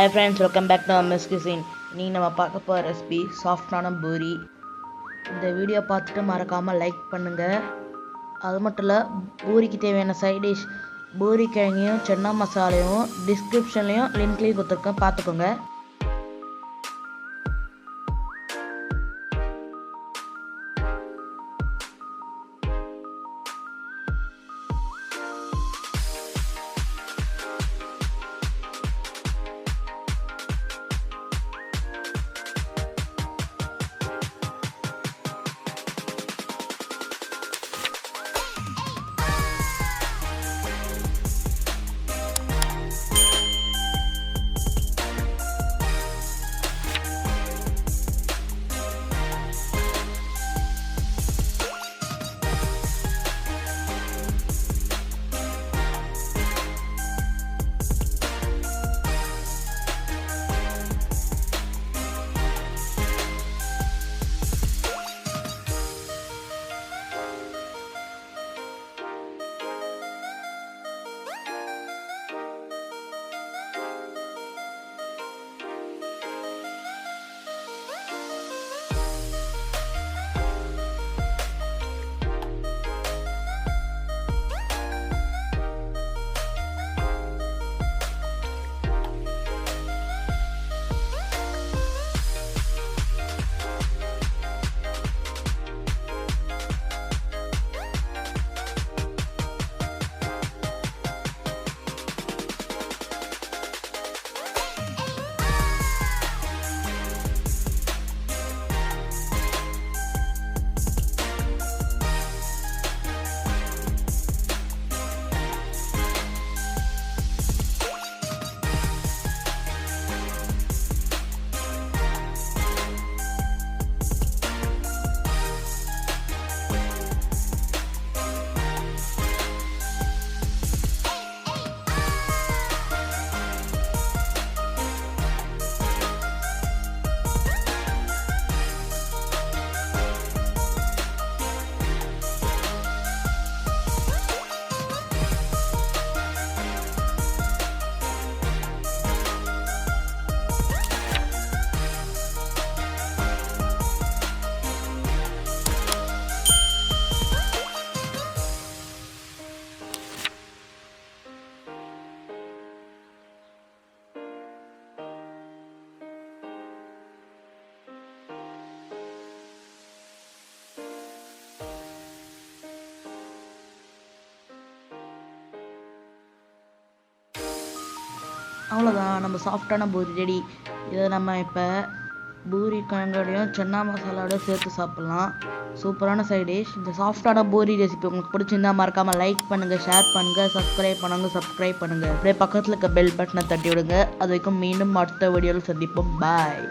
Hi friends, welcome back to Ammus Cuisine. இன்னைக்கு நம்ம பார்க்க போகிற ரெசிபி சாஃப்டான பூரி. இந்த வீடியோ பார்த்துட்டு மறக்காமல் லைக் பண்ணுங்கள். அது மட்டும் இல்லை, பூரிக்கு தேவையான சைட் டிஷ் பூரி கிழங்கையும் சென்னா மசாலையும் டிஸ்கிரிப்ஷன்லேயும் லிங்க்லேயும் கொடுத்துருக்கேன், பார்த்துக்கோங்க. அவ்வளோதான், நம்ம சாஃப்டான பூரி ரெடி. இதை நம்ம இப்போ பூரி கிழங்கோடையும் சென்னா மசாலாவோட சேர்த்து சாப்பிட்லாம். சூப்பரான சைட் டிஷ். இந்த சாஃப்டான பூரி ரெசிபி உங்களுக்கு பிடிச்சிருந்தா மறக்காமல் லைக் பண்ணுங்கள், ஷேர் பண்ணுங்கள், சப்ஸ்கிரைப் பண்ணுங்கள். அப்படியே பக்கத்தில் இருக்க பெல் பட்டனை தட்டி விடுங்க. அது வரைக்கும் மீண்டும் அடுத்த வீடியோவில் சந்திப்போம். பாய்.